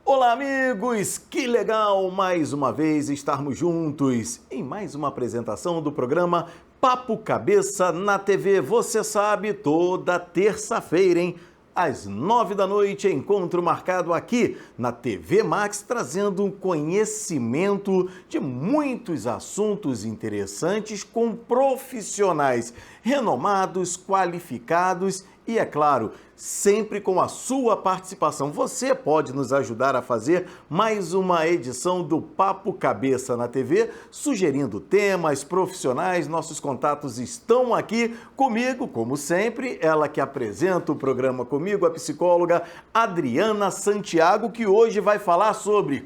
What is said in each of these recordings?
Olá, amigos! Que legal mais uma vez estarmos juntos em mais uma apresentação do programa Papo Cabeça na TV. Você sabe, toda terça-feira, hein? Às 9 da noite, encontro marcado aqui na TV Max, trazendo um conhecimento de muitos assuntos interessantes com profissionais renomados, qualificados e, é claro, sempre com a sua participação. Você pode nos ajudar a fazer mais uma edição do Papo Cabeça na TV, sugerindo temas, profissionais. Nossos contatos estão aqui comigo, como sempre, ela que apresenta o programa comigo, a psicóloga Adriana Santiago, que hoje vai falar sobre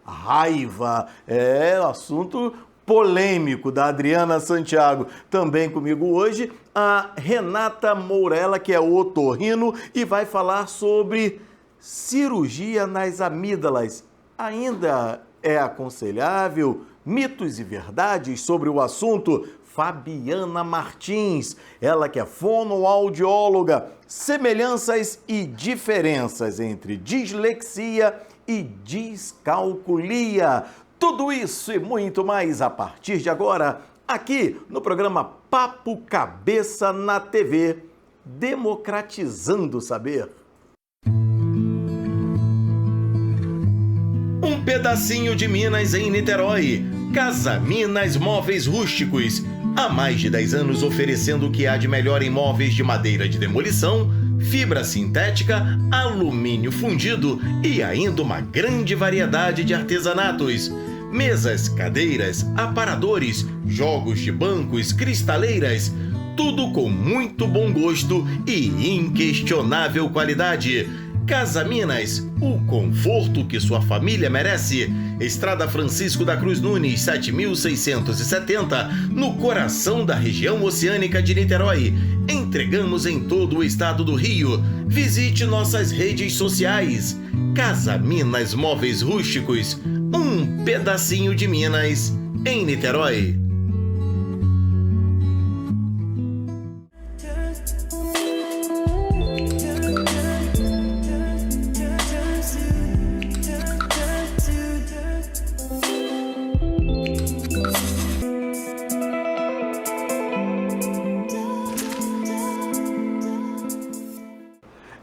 raiva. É assunto polêmico da Adriana Santiago. Também comigo hoje a Renata Mourella, que é otorrino e vai falar sobre cirurgia nas amígdalas. Ainda é aconselhável? Mitos e verdades sobre o assunto? Fabiana Martins, ela que é fonoaudióloga, semelhanças e diferenças entre dislexia e descalculia. Tudo isso e muito mais a partir de agora, aqui no programa Papo Cabeça na TV, democratizando o saber. Um pedacinho de Minas em Niterói. Casa Minas Móveis Rústicos. Há mais de 10 anos oferecendo o que há de melhor em móveis de madeira de demolição, fibra sintética, alumínio fundido e ainda uma grande variedade de artesanatos. Mesas, cadeiras, aparadores, jogos de bancos, cristaleiras, tudo com muito bom gosto e inquestionável qualidade. Casa Minas, o conforto que sua família merece. Estrada Francisco da Cruz Nunes, 7670, no coração da região oceânica de Niterói. Entregamos em todo o estado do Rio. Visite nossas redes sociais. Casa Minas Móveis Rústicos, um pedacinho de Minas em Niterói.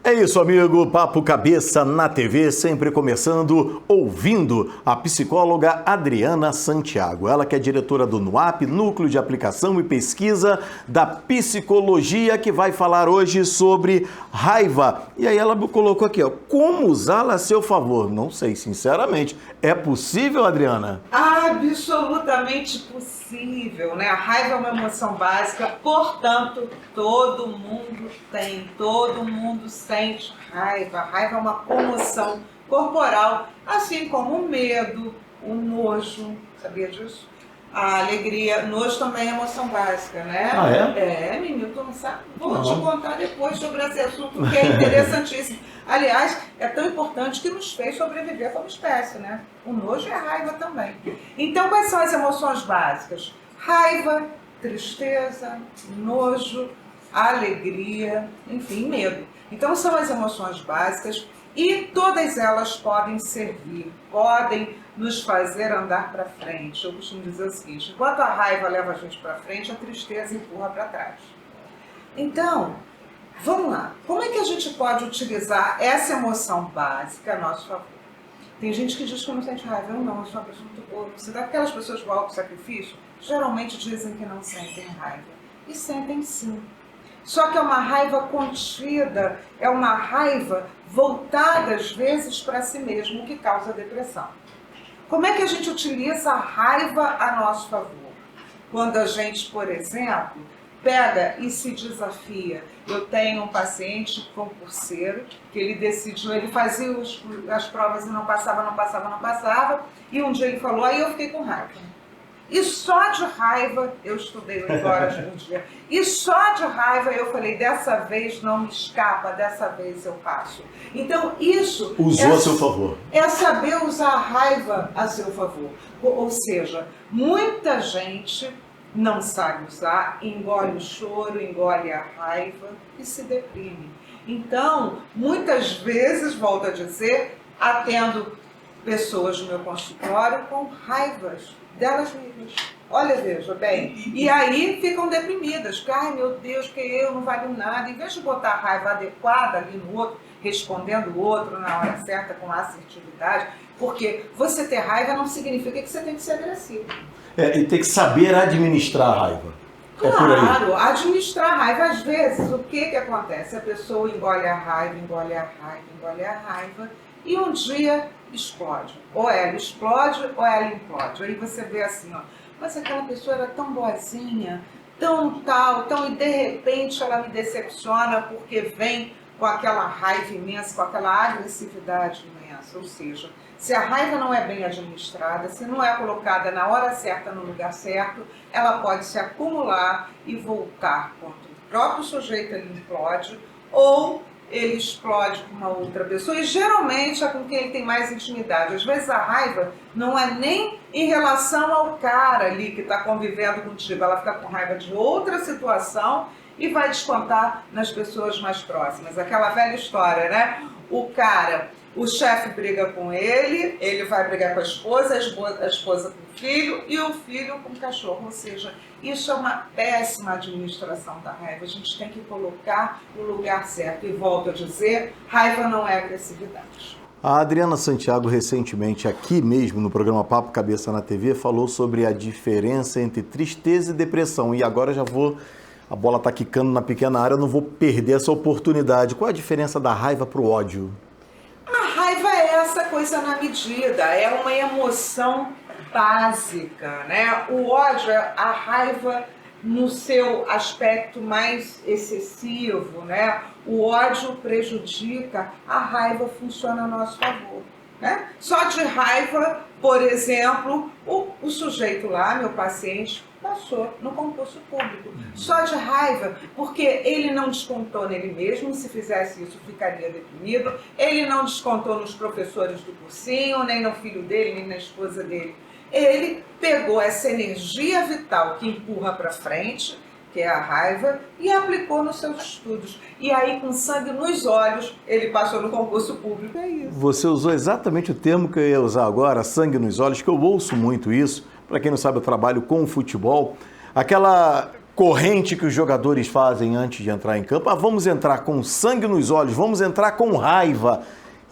É isso, amigo. Papo Cabeça na TV, sempre começando ouvindo a psicóloga Adriana Santiago. Ela que é diretora do NUAP, Núcleo de Aplicação e Pesquisa da Psicologia, que vai falar hoje sobre raiva. E aí ela colocou aqui, como usá-la a seu favor? Não sei, sinceramente. É possível, Adriana? Absolutamente possível, né? A raiva é uma emoção básica, portanto, todo mundo tem, todo mundo sente raiva. A raiva é uma comoção corporal, assim como o medo, o nojo, sabia disso? A alegria, nojo também é emoção básica, né? Ah, é? Menino, tu não sabe? Vou te contar depois sobre esse assunto, que é interessantíssimo. Aliás, é tão importante que nos fez sobreviver como espécie, né? O nojo e a raiva também. Então, quais são as emoções básicas? Raiva, tristeza, nojo, alegria, enfim, medo. Então, são as emoções básicas e todas elas podem servir, podem nos fazer andar para frente. Eu costumo dizer o seguinte, enquanto a raiva leva a gente para frente, a tristeza empurra para trás. Então, vamos lá. Como é que a gente pode utilizar essa emoção básica a nosso favor? Tem gente que diz que não sente raiva. Eu não, eu sou uma pessoa muito boa. Você dá aquelas pessoas do auto-sacrifício, geralmente dizem que não sentem raiva. E sentem sim. Só que é uma raiva contida, é uma raiva voltada às vezes para si mesmo, o que causa depressão. Como é que a gente utiliza a raiva a nosso favor? Quando a gente, por exemplo, pega e se desafia. Eu tenho um paciente concurseiro que ele decidiu, ele fazia as provas e não passava, e um dia ele falou, aí eu fiquei com raiva. E só de raiva, eu estudei 8 horas por dia, e só de raiva eu falei, dessa vez não me escapa, dessa vez eu passo. Então isso Usou a seu favor. É saber usar a raiva a seu favor. Ou seja, muita gente não sabe usar, engole o choro, engole a raiva e se deprime. Então, muitas vezes, volto a dizer, atendo pessoas no meu consultório com raivas delas mesmas. Olha, veja bem. E aí ficam deprimidas, porque, ai meu Deus, que eu não valho nada. Em vez de botar a raiva adequada ali no outro, respondendo o outro na hora certa, com assertividade, porque você ter raiva não significa que você tem que ser agressivo. E tem que saber administrar a raiva. Claro, administrar a raiva. Às vezes, o que acontece? A pessoa engole a raiva, engole a raiva, engole a raiva, e um dia explode. Ou ela explode, ou ela implode. Aí você vê assim, ó, mas aquela pessoa era tão boazinha, tão tal, e de repente ela me decepciona porque vem com aquela raiva imensa, com aquela agressividade imensa. Ou seja, se a raiva não é bem administrada, se não é colocada na hora certa, no lugar certo, ela pode se acumular e voltar contra o próprio sujeito, ele implode, ou ele explode com uma outra pessoa, e geralmente é com quem ele tem mais intimidade. Às vezes a raiva não é nem em relação ao cara ali que está convivendo contigo, ela fica com raiva de outra situação e vai descontar nas pessoas mais próximas. Aquela velha história, né? O chefe briga com ele, ele vai brigar com a esposa com o filho e o filho com o cachorro. Ou seja, isso é uma péssima administração da raiva. A gente tem que colocar no lugar certo. E volto a dizer, raiva não é agressividade. A Adriana Santiago, recentemente, aqui mesmo no programa Papo Cabeça na TV, falou sobre a diferença entre tristeza e depressão. E agora a bola está quicando na pequena área, eu não vou perder essa oportunidade. Qual é a diferença da raiva para o ódio? A raiva é essa coisa na medida, é uma emoção básica, né? O ódio é a raiva no seu aspecto mais excessivo, né? O ódio prejudica, a raiva funciona a nosso favor, né? Só de raiva, por exemplo, o sujeito lá, meu paciente, passou no concurso público. Só de raiva, porque ele não descontou nele mesmo, se fizesse isso ficaria deprimido, ele não descontou nos professores do cursinho, nem no filho dele, nem na esposa dele. Ele pegou essa energia vital que empurra para frente, que é a raiva, e aplicou nos seus estudos. E aí, com sangue nos olhos, ele passou no concurso público. É isso. Você usou exatamente o termo que eu ia usar agora, sangue nos olhos, que eu ouço muito isso. Para quem não sabe, eu trabalho com o futebol. Aquela corrente que os jogadores fazem antes de entrar em campo. Vamos entrar com sangue nos olhos, vamos entrar com raiva.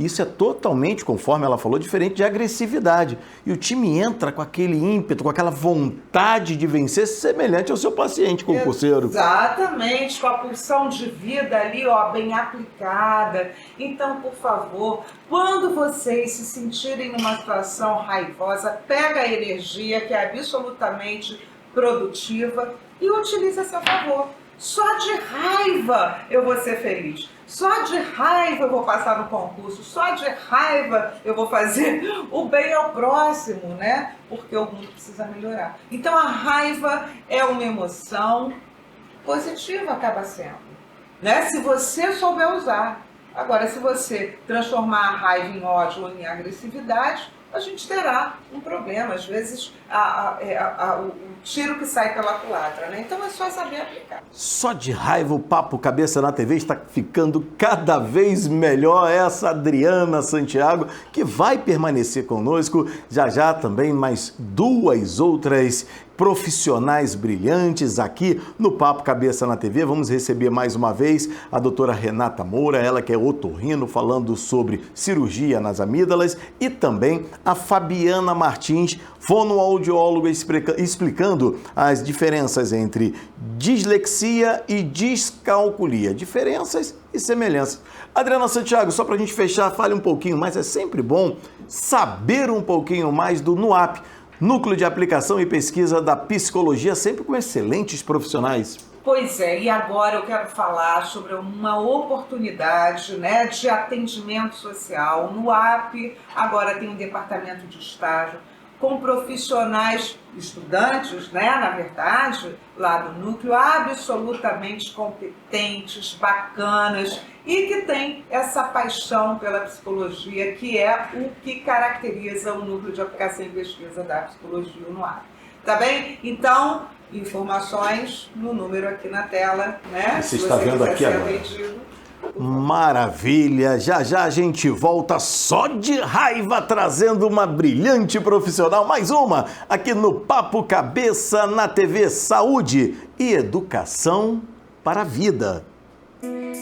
Isso é totalmente, conforme ela falou, diferente de agressividade. E o time entra com aquele ímpeto, com aquela vontade de vencer, semelhante ao seu paciente concurseiro. Exatamente, com a pulsão de vida ali, ó, bem aplicada. Então, por favor, quando vocês se sentirem numa situação raivosa, pega a energia, que é absolutamente produtiva, e utilize a seu favor. Só de raiva eu vou ser feliz. Só de raiva eu vou passar no concurso. Só de raiva eu vou fazer o bem ao próximo, né? Porque o mundo precisa melhorar. Então a raiva é uma emoção positiva, acaba sendo, né? Se você souber usar. Agora, se você transformar a raiva em ódio ou em agressividade, a gente terá um problema. Às vezes, o tiro que sai pela culatra, né? Então é só saber aplicar. Só de raiva, o Papo Cabeça na TV está ficando cada vez melhor. Essa Adriana Santiago, que vai permanecer conosco. Já também mais duas outras profissionais brilhantes aqui no Papo Cabeça na TV. Vamos receber mais uma vez a doutora Renata Moura, ela que é otorrino, falando sobre cirurgia nas amígdalas, e também a Fabiana Martins, fonoaudióloga, explicando as diferenças entre dislexia e descalculia, diferenças e semelhanças. Adriana Santiago, só para a gente fechar, fale um pouquinho mais, é sempre bom saber um pouquinho mais do NUAP, Núcleo de Aplicação e Pesquisa da Psicologia, sempre com excelentes profissionais. Pois é, e agora eu quero falar sobre uma oportunidade, né, de atendimento social. No NUAP agora tem um departamento de estágio com profissionais, estudantes, né, na verdade, lá do núcleo, absolutamente competentes, bacanas, e que tem essa paixão pela psicologia, que é o que caracteriza o Núcleo de Aplicação e Pesquisa da Psicologia, o NUAP. Tá bem? Então, informações no número aqui na tela, né? Você está vendo aqui agora. Maravilha! Já já a gente volta só de raiva trazendo uma brilhante profissional, mais uma, aqui no Papo Cabeça na TV Saúde e Educação para a Vida.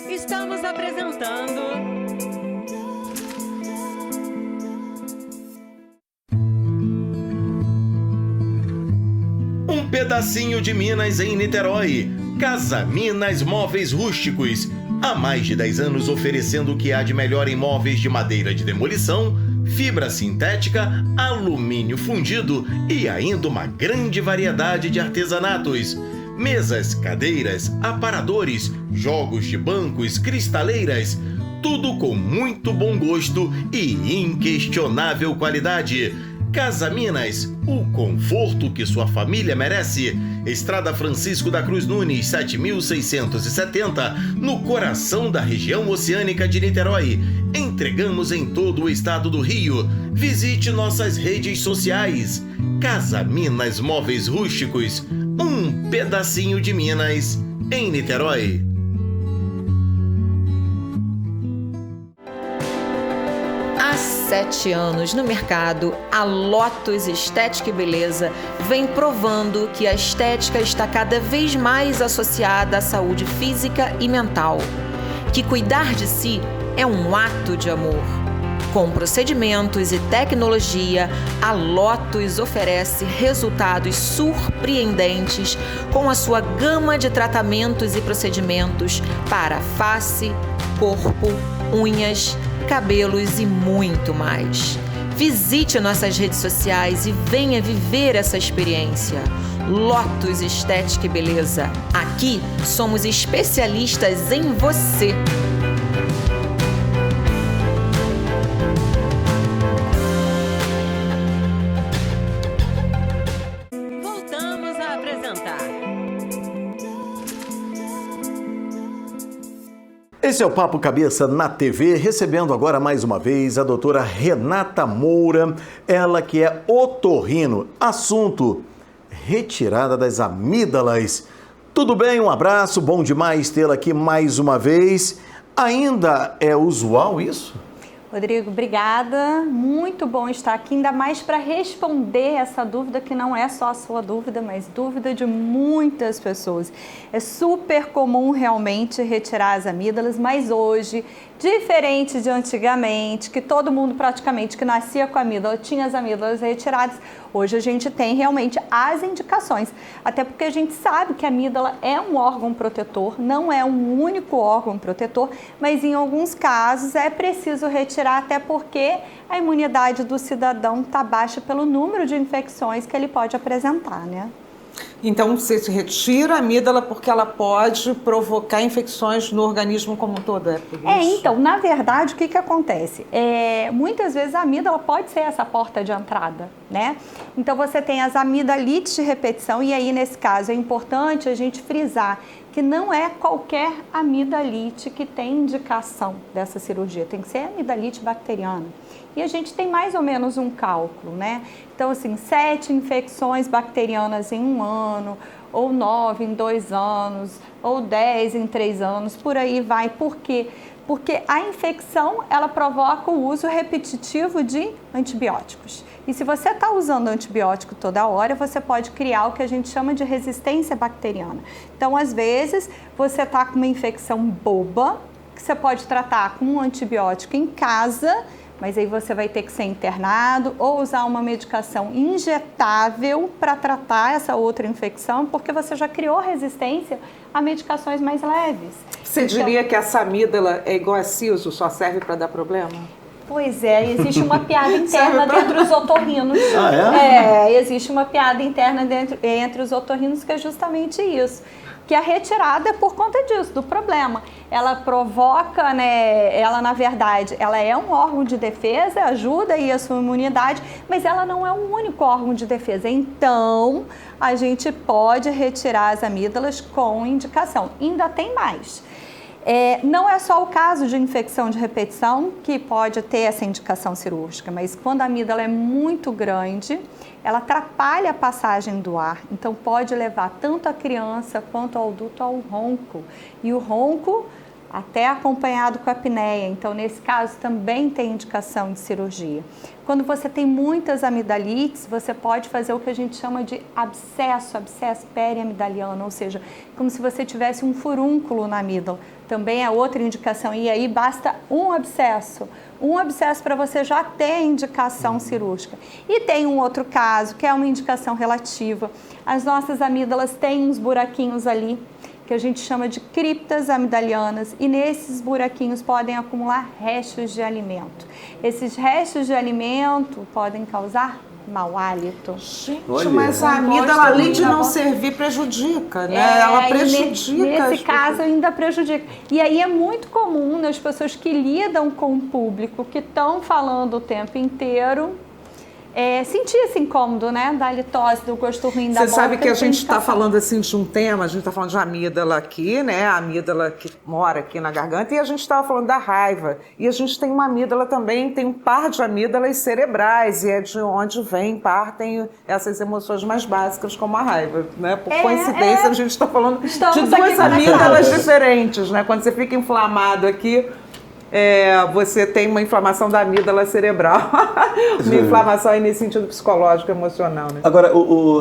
Estamos apresentando... Um pedacinho de Minas em Niterói. Casa Minas Móveis Rústicos. Há mais de 10 anos oferecendo o que há de melhor em móveis de madeira de demolição, fibra sintética, alumínio fundido e ainda uma grande variedade de artesanatos. Mesas, cadeiras, aparadores, jogos de bancos, cristaleiras, tudo com muito bom gosto e inquestionável qualidade. Casa Minas, o conforto que sua família merece. Estrada Francisco da Cruz Nunes, 7670, no coração da região oceânica de Niterói. Entregamos em todo o estado do Rio. Visite nossas redes sociais. Casa Minas Móveis Rústicos, um pedacinho de Minas em Niterói. Há 7 anos no mercado, a Lotus Estética e Beleza vem provando que a estética está cada vez mais associada à saúde física e mental, que cuidar de si é um ato de amor. Com procedimentos e tecnologia, a Lotus oferece resultados surpreendentes com a sua gama de tratamentos e procedimentos para face, corpo, unhas, cabelos e muito mais. Visite nossas redes sociais e venha viver essa experiência. Lotus Estética e Beleza. Aqui somos especialistas em você. Voltamos a apresentar. Esse é o Papo Cabeça na TV, recebendo agora mais uma vez a doutora Renata Moura, ela que é otorrino. Assunto: retirada das amígdalas. Tudo bem? Um abraço, bom demais tê-la aqui mais uma vez. Ainda é usual isso? Rodrigo, obrigada. Muito bom estar aqui, ainda mais para responder essa dúvida que não é só a sua dúvida, mas dúvida de muitas pessoas. É super comum realmente retirar as amígdalas, mas hoje, diferente de antigamente, que todo mundo praticamente que nascia com a amígdala tinha as amígdalas retiradas, hoje a gente tem realmente as indicações, até porque a gente sabe que a amígdala é um órgão protetor, não é um único órgão protetor, mas em alguns casos é preciso retirar, até porque a imunidade do cidadão está baixa pelo número de infecções que ele pode apresentar, né? Então, você se retira a amígdala porque ela pode provocar infecções no organismo como um todo, é por isso? Então, na verdade, o que acontece? Muitas vezes a amígdala pode ser essa porta de entrada, né? Então, você tem as amidalites de repetição e aí, nesse caso, é importante a gente frisar que não é qualquer amidalite que tem indicação dessa cirurgia, tem que ser amidalite bacteriana. E a gente tem mais ou menos um cálculo, né? Então, assim, 7 infecções bacterianas em 1 ano, ou 9 em 2 anos, ou 10 em 3 anos, por aí vai. Por quê? Porque a infecção, ela provoca o uso repetitivo de antibióticos. E se você está usando antibiótico toda hora, você pode criar o que a gente chama de resistência bacteriana. Então, às vezes, você está com uma infecção boba, que você pode tratar com um antibiótico em casa, mas aí você vai ter que ser internado ou usar uma medicação injetável para tratar essa outra infecção, porque você já criou resistência a medicações mais leves. Você diria que essa amígdala é igual a siso, só serve para dar problema? Pois é, existe uma piada interna entre os otorrinos. Ah, é? Existe uma piada interna entre os otorrinos que é justamente isso. Que a retirada é por conta disso, do problema. Ela provoca, né, ela na verdade, ela é um órgão de defesa, ajuda aí a sua imunidade, mas ela não é um único órgão de defesa. Então, a gente pode retirar as amígdalas com indicação. Ainda tem mais. Não é só o caso de infecção de repetição que pode ter essa indicação cirúrgica, mas quando a amígdala é muito grande, ela atrapalha a passagem do ar, então pode levar tanto a criança quanto o adulto ao ronco. E o ronco até acompanhado com a apneia. Então, nesse caso, também tem indicação de cirurgia. Quando você tem muitas amidalites, você pode fazer o que a gente chama de abscesso periamidaliano, ou seja, como se você tivesse um furúnculo na amígdala. Também é outra indicação, e aí basta um abscesso para você já ter indicação cirúrgica. E tem um outro caso, que é uma indicação relativa. As nossas amígdalas têm uns buraquinhos ali, que a gente chama de criptas amidalianas, e nesses buraquinhos podem acumular restos de alimento. Esses restos de alimento podem causar mau hálito. Gente, Olha, mas a amígdala, além de não servir, prejudica, né? Ela prejudica. Nesse caso, ainda prejudica. E aí é muito comum nas pessoas que lidam com o público, que estão falando o tempo inteiro, sentir esse incômodo, né, da halitose, do gosto ruim da boca. Você sabe que a gente está falando assim de um tema, a gente está falando de amígdala aqui, né, a amígdala que mora aqui na garganta, e a gente estava falando da raiva. E a gente tem uma amígdala também, tem um par de amígdalas cerebrais, e é de onde partem essas emoções mais básicas, como a raiva, né? Por coincidência, a gente está falando de duas amígdalas diferentes, né? Quando você fica inflamado aqui, você tem uma inflamação da amígdala cerebral. Uma inflamação aí nesse sentido psicológico, emocional, né? Agora,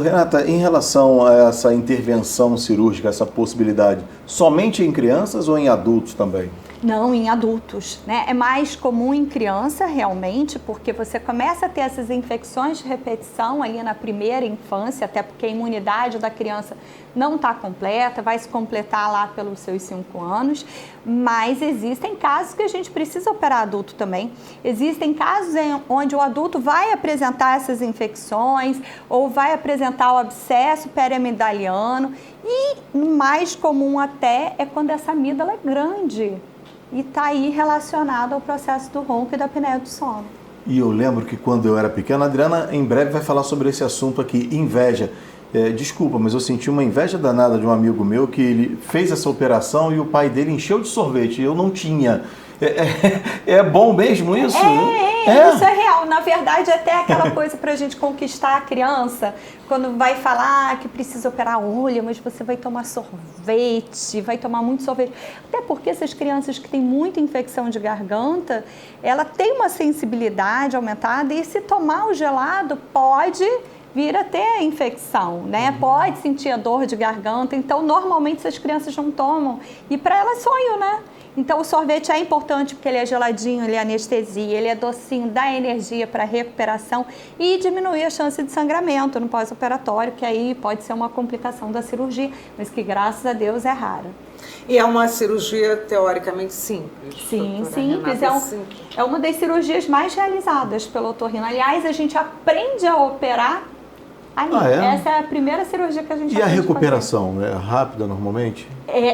Renata, em relação a essa intervenção cirúrgica, essa possibilidade, somente em crianças ou em adultos também? Não, em adultos, né? É mais comum em criança, realmente, porque você começa a ter essas infecções de repetição ali na primeira infância, até porque a imunidade da criança não está completa, vai se completar lá pelos seus 5 anos, mas existem casos que a gente precisa operar adulto também. Existem casos onde o adulto vai apresentar essas infecções ou vai apresentar o abscesso periamidaliano, e mais comum até é quando essa amígdala é grande e está aí relacionado ao processo do ronco e da apneia do sono. E eu lembro que quando eu era pequena, a Adriana em breve vai falar sobre esse assunto aqui, inveja. Desculpa, mas eu senti uma inveja danada de um amigo meu que ele fez essa operação e o pai dele encheu de sorvete, eu não tinha. É bom mesmo isso? Isso é real. Na verdade, até aquela coisa para a gente conquistar a criança, quando vai falar que precisa operar olho, mas você vai tomar sorvete, vai tomar muito sorvete. Até porque essas crianças que têm muita infecção de garganta, ela tem uma sensibilidade aumentada, e se tomar o gelado pode vir a ter a infecção, né? Pode sentir a dor de garganta. Então, normalmente, essas crianças não tomam. E para elas, sonho, né? Então, o sorvete é importante porque ele é geladinho, ele é anestesia, ele é docinho, dá energia para recuperação e diminuir a chance de sangramento no pós-operatório, que aí pode ser uma complicação da cirurgia, mas que, graças a Deus, é rara. E é uma cirurgia teoricamente simples. Sim, simples. É uma das cirurgias mais realizadas pelo otorrino. Aliás, a gente aprende a operar ali. Essa é a primeira cirurgia que a gente aprende. E a recuperação é rápida normalmente?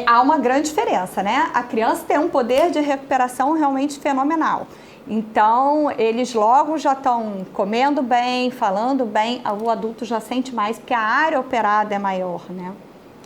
Há uma grande diferença, né? A criança tem um poder de recuperação realmente fenomenal. Então, eles logo já estão comendo bem, falando bem, o adulto já sente mais, porque a área operada é maior, né?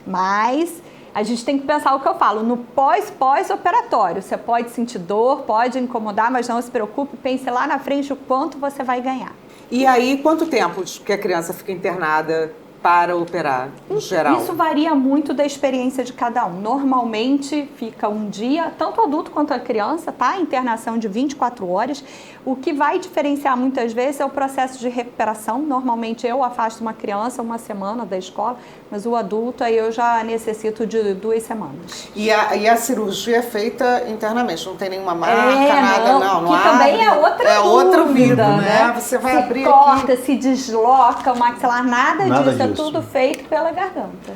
Mas a gente tem que pensar o que eu falo, no pós-operatório. Você pode sentir dor, pode incomodar, mas não se preocupe, pense lá na frente o quanto você vai ganhar. E aí, quanto tempo que a criança fica internada para operar, em geral? Isso varia muito da experiência de cada um. Normalmente fica um dia, tanto o adulto quanto a criança, tá? Internação de 24 horas. O que vai diferenciar muitas vezes é o processo de recuperação. Normalmente eu afasto uma criança 1 semana da escola, mas o adulto aí eu já necessito de 2 semanas. E a cirurgia é feita internamente, não tem nenhuma marca, nada, não que abre. Também é outra dúvida, né? Você vai abrir corta, aqui. se desloca, o maxilar, nada disso. É tudo feito pela garganta.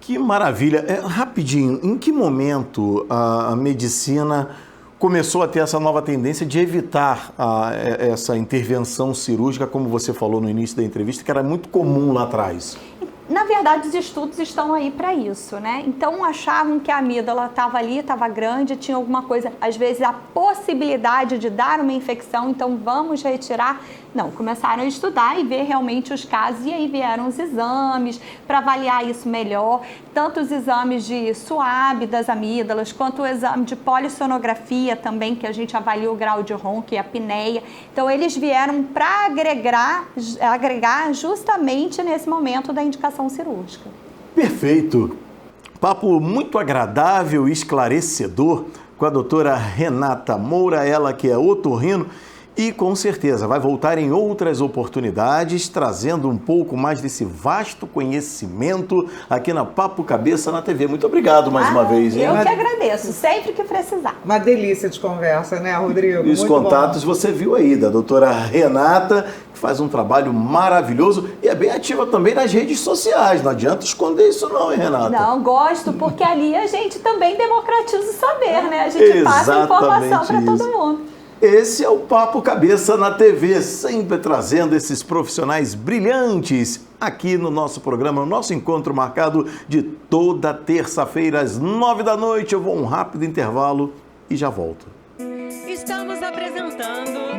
Que maravilha. Rapidinho, em que momento a medicina começou a ter essa nova tendência de evitar essa intervenção cirúrgica, como você falou no início da entrevista, que era muito comum lá atrás? Na verdade, os estudos estão aí para isso, né? Então, achavam que a amígdala estava ali, estava grande, tinha alguma coisa, às vezes a possibilidade de dar uma infecção, então vamos retirar. Não, começaram a estudar e ver realmente os casos, e aí vieram os exames para avaliar isso melhor, tanto os exames de SWAB das amígdalas, quanto o exame de polissonografia também, que a gente avalia o grau de ronco e a apneia. Então, eles vieram para agregar justamente nesse momento da indicação cirúrgica. Perfeito. Papo muito agradável e esclarecedor. com a doutora Renata Moura, ela que é otorrino, e com certeza vai voltar em outras oportunidades, trazendo um pouco mais desse vasto conhecimento aqui na Papo Cabeça na TV. Muito obrigado mais uma vez, hein? Eu que agradeço, sempre que precisar. Uma delícia de conversa, né, Rodrigo? E os contatos você viu aí, da doutora Renata, que faz um trabalho maravilhoso e é bem ativa também nas redes sociais. Não adianta esconder isso não, hein, Renata? Não, gosto, porque ali a gente também democratiza o saber, né? A gente passa informação para todo mundo. Esse é o Papo Cabeça na TV, sempre trazendo esses profissionais brilhantes aqui no nosso programa, no nosso encontro marcado de toda terça-feira às 9 da noite. Eu vou a um rápido intervalo e já volto. Estamos apresentando...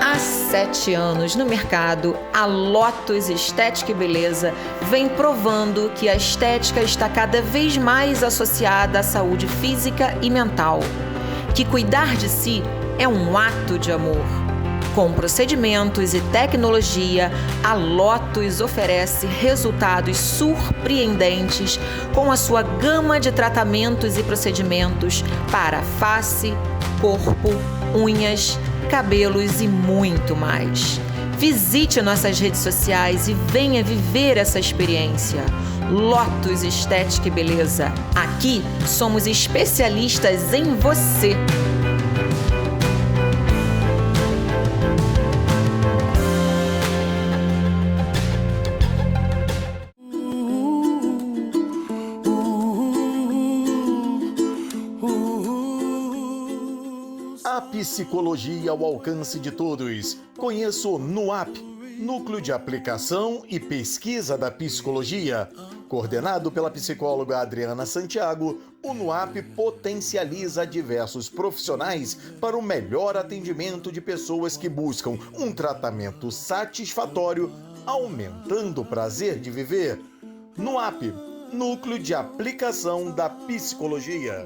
Há 7 anos no mercado, a Lotus Estética e Beleza vem provando que a estética está cada vez mais associada à saúde física e mental, que cuidar de si é um ato de amor. Com procedimentos e tecnologia, a Lotus oferece resultados surpreendentes com a sua gama de tratamentos e procedimentos para face, corpo, unhas, cabelos e muito mais. Visite nossas redes sociais e venha viver essa experiência. Lotus Estética e Beleza. Aqui somos especialistas em você. Psicologia ao alcance de todos. Conheça o NUAP, Núcleo de Aplicação e Pesquisa da Psicologia. Coordenado pela psicóloga Adriana Santiago, o NUAP potencializa diversos profissionais para o melhor atendimento de pessoas que buscam um tratamento satisfatório, aumentando o prazer de viver. NUAP, Núcleo de Aplicação da Psicologia.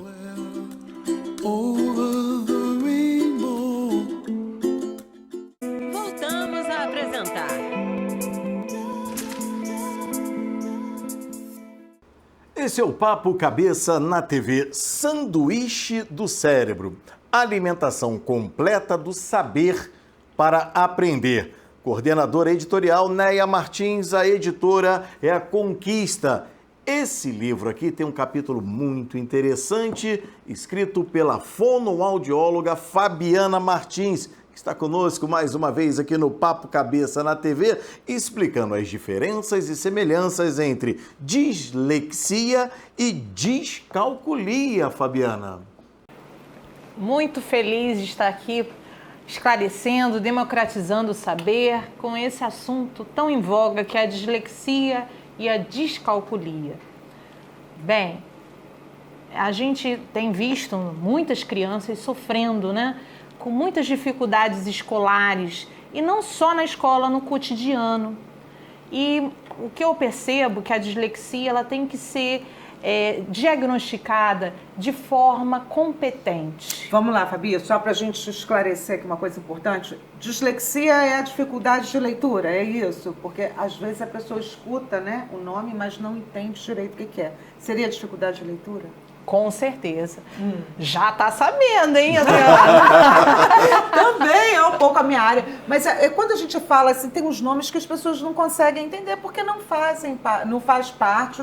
Esse é o Papo Cabeça na TV, Sanduíche do Cérebro. Alimentação completa do saber para aprender. Coordenadora editorial Néia Martins, a editora é a Conquista. Esse livro aqui tem um capítulo muito interessante, escrito pela fonoaudióloga Fabiana Martins, que está conosco mais uma vez aqui no Papo Cabeça na TV, explicando as diferenças e semelhanças entre dislexia e descalculia, Fabiana. Muito feliz de estar aqui esclarecendo, democratizando o saber com esse assunto tão em voga que é a dislexia e a descalculia. Bem, a gente tem visto muitas crianças sofrendo, né, com muitas dificuldades escolares e não só na escola, no cotidiano. E o que eu percebo é que a dislexia ela tem que ser diagnosticada de forma competente. Vamos lá, Fabi, só para a gente esclarecer aqui uma coisa importante. Dislexia é a dificuldade de leitura, é isso? Porque às vezes a pessoa escuta, né, o nome, mas não entende direito o que é. Seria dificuldade de leitura? Com certeza. Já tá sabendo, hein, Adriana? Também é um pouco a minha área. Mas quando a gente fala assim, tem uns nomes que as pessoas não conseguem entender porque não faz parte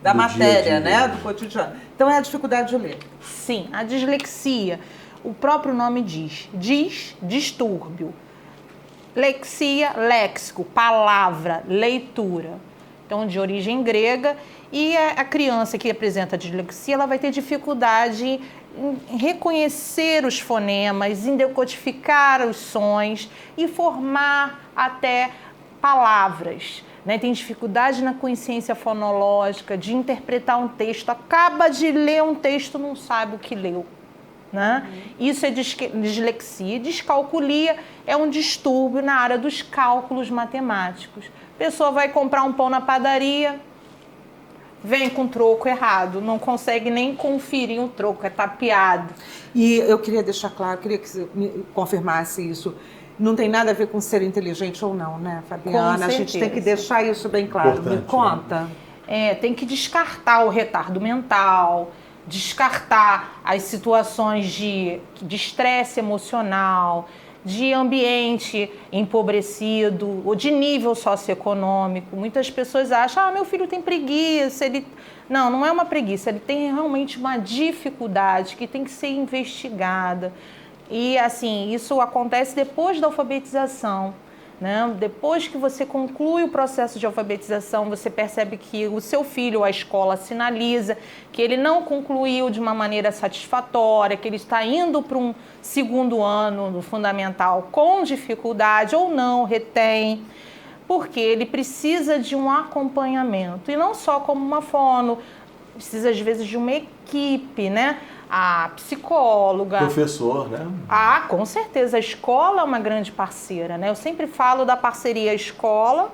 da matéria, né, do cotidiano. Então é a dificuldade de ler. Sim, a dislexia, o próprio nome diz, distúrbio. Lexia, léxico, palavra, leitura. Então, de origem grega. E a criança que apresenta dislexia, ela vai ter dificuldade em reconhecer os fonemas, em decodificar os sons e formar até palavras. Né? Tem dificuldade na consciência fonológica, de interpretar um texto. Acaba de ler um texto, não sabe o que leu. Né? Isso é dislexia. Descalculia é um distúrbio na área dos cálculos matemáticos. A pessoa vai comprar um pão na padaria, vem com troco errado, não consegue nem conferir o troco, é tapeado. E eu queria deixar claro, queria que você me confirmasse isso. Não tem nada a ver com ser inteligente ou não, né, Fabiana? A gente tem que deixar isso bem claro. Importante, me conta. Né? Tem que descartar o retardo mental, descartar as situações de estresse emocional, de ambiente empobrecido ou de nível socioeconômico. Muitas pessoas acham, meu filho tem preguiça, Não é uma preguiça, ele tem realmente uma dificuldade que tem que ser investigada. E assim, isso acontece depois da alfabetização. Né? Depois que você conclui o processo de alfabetização, você percebe que o seu filho, a escola, sinaliza que ele não concluiu de uma maneira satisfatória, que ele está indo para um segundo ano do fundamental com dificuldade ou não retém, porque ele precisa de um acompanhamento, e não só como uma fono, precisa às vezes de uma equipe, né? A psicóloga. Professor, né? Com certeza. A escola é uma grande parceira, né? Eu sempre falo da parceria escola,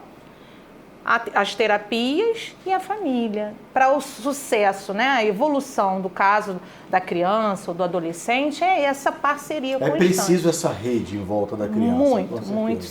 as terapias e a família. Para o sucesso, né? A evolução do caso da criança ou do adolescente é essa parceria constante. É preciso essa rede em volta da criança. Muito, com certeza, muito, né?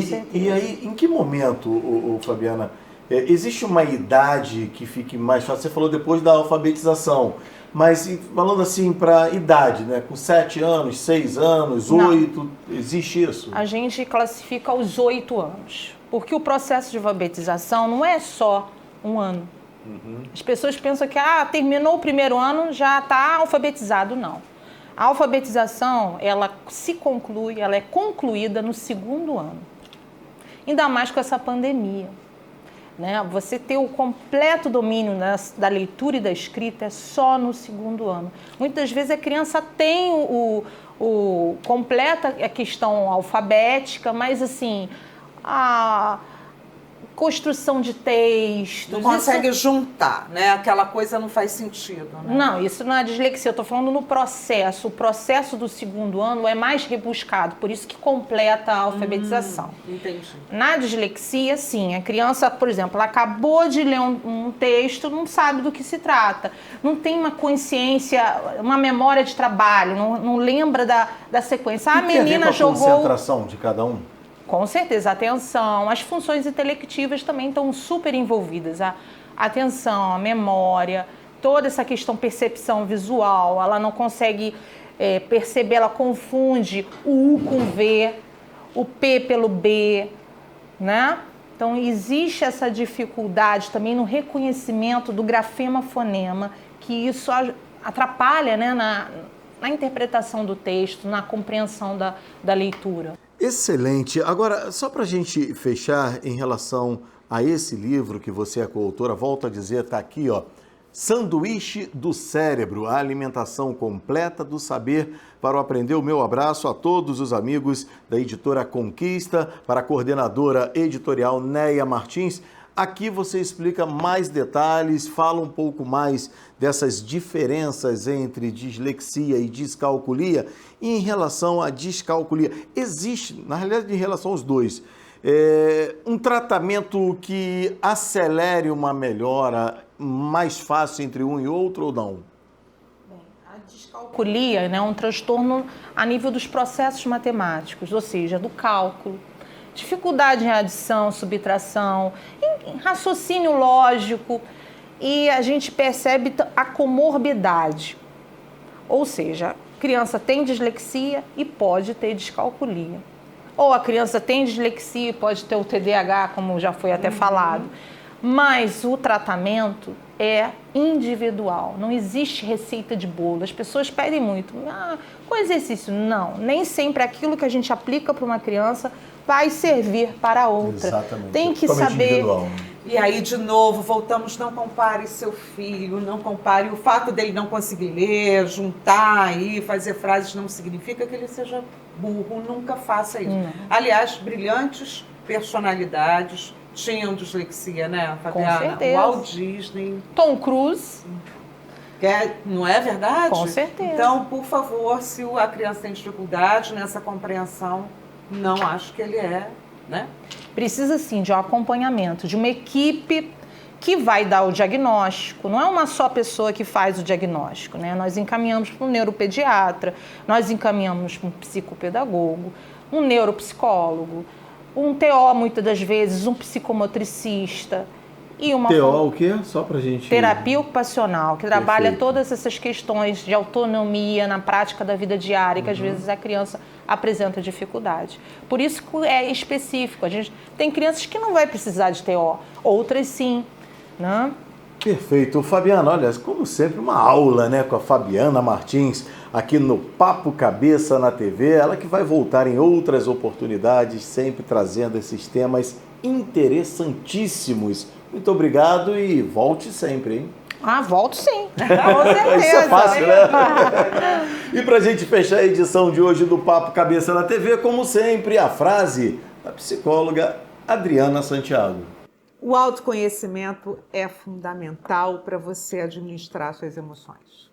sim. E aí, em que momento, Fabiana, existe uma idade que fique mais fácil? Você falou depois da alfabetização, mas falando assim para idade, né? Com 7 anos, 6 anos, 8, existe isso? A gente classifica aos 8 anos, porque o processo de alfabetização não é só um ano. As pessoas pensam que terminou o primeiro ano, já está alfabetizado. Não. A alfabetização, ela é concluída no segundo ano. Ainda mais com essa pandemia. Né? Você ter o completo domínio da leitura e da escrita é só no segundo ano. Muitas vezes a criança tem completa a questão alfabética, mas assim, a construção de textos... Não consegue juntar, né? Aquela coisa não faz sentido, né? Não, isso não é dislexia, eu estou falando no processo. O processo do segundo ano é mais rebuscado, por isso que completa a alfabetização. Entendi. Na dislexia, sim, a criança, por exemplo, ela acabou de ler um texto, não sabe do que se trata, não tem uma consciência, uma memória de trabalho, não lembra da sequência. A menina jogou... a concentração de cada um? Com certeza, a atenção, as funções intelectivas também estão super envolvidas. A atenção, a memória, toda essa questão percepção visual, ela não consegue perceber, ela confunde o U com V, o P pelo B, né? Então, existe essa dificuldade também no reconhecimento do grafema-fonema, que isso atrapalha, né, na interpretação do texto, na compreensão da leitura. Excelente. Agora, só para a gente fechar em relação a esse livro que você é coautora, volto a dizer, está aqui, ó, Sanduíche do Cérebro, a alimentação completa do saber para o aprender. O meu abraço a todos os amigos da editora Conquista, para a coordenadora editorial Néia Martins. Aqui você explica mais detalhes, fala um pouco mais dessas diferenças entre dislexia e descalculia. E em relação à descalculia, existe, na realidade, em relação aos dois, um tratamento que acelere uma melhora mais fácil entre um e outro ou não? A descalculia, né, é um transtorno a nível dos processos matemáticos, ou seja, do cálculo. Dificuldade em adição, subtração, em raciocínio lógico, e a gente percebe a comorbidade. Ou seja, a criança tem dislexia e pode ter descalculia. Ou a criança tem dislexia e pode ter o TDAH, como já foi até falado. Mas o tratamento é individual, não existe receita de bolo. As pessoas pedem muito, com exercício. Não, nem sempre aquilo que a gente aplica para uma criança vai servir para outra. Exatamente. Tem que saber. E aí, de novo, voltamos, não compare seu filho, não compare. O fato dele não conseguir ler, juntar aí, fazer frases não significa que ele seja burro, nunca faça isso. Não. Aliás, brilhantes personalidades tinham dislexia, né, Fabiana? Com certeza. Walt Disney. Tom Cruise. Não é verdade? Com certeza. Então, por favor, se a criança tem dificuldade nessa compreensão, não acho que ele né? Precisa, sim, de um acompanhamento, de uma equipe que vai dar o diagnóstico. Não é uma só pessoa que faz o diagnóstico, né? Nós encaminhamos para um neuropediatra, nós encaminhamos para um psicopedagogo, um neuropsicólogo, um TO, muitas das vezes, um psicomotricista. e uma TO o quê? Só pra gente... terapia ocupacional, que trabalha Perfeito. todas essas questões de autonomia na prática da vida diária, que às vezes a criança apresenta dificuldade. Por isso que é específico. A gente tem crianças que não vai precisar de TO, outras sim, né? Perfeito. Fabiana, olha, como sempre, uma aula, né, com a Fabiana Martins, aqui no Papo Cabeça na TV, ela que vai voltar em outras oportunidades, sempre trazendo esses temas interessantíssimos. Muito obrigado e volte sempre, hein? Ah, volto sim, com certeza. Isso é fácil, né? E pra gente fechar a edição de hoje do Papo Cabeça na TV, como sempre, a frase da psicóloga Adriana Santiago. O autoconhecimento é fundamental para você administrar suas emoções.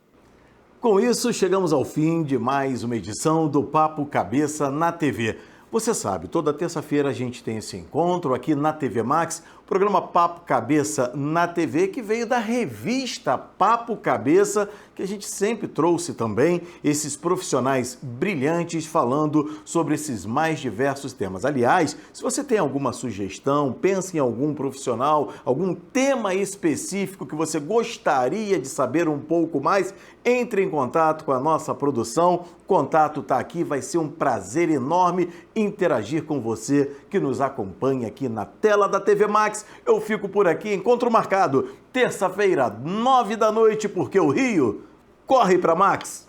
Com isso, chegamos ao fim de mais uma edição do Papo Cabeça na TV. Você sabe, toda terça-feira a gente tem esse encontro aqui na TV Max, o programa Papo Cabeça na TV, que veio da revista Papo Cabeça, que a gente sempre trouxe também esses profissionais brilhantes falando sobre esses mais diversos temas. Aliás, se você tem alguma sugestão, pensa em algum profissional, algum tema específico que você gostaria de saber um pouco mais, entre em contato com a nossa produção. O contato está aqui, vai ser um prazer enorme interagir com você que nos acompanha aqui na tela da TV Max. Eu fico por aqui, encontro marcado, terça-feira, 9 da noite, porque o Rio corre para Max.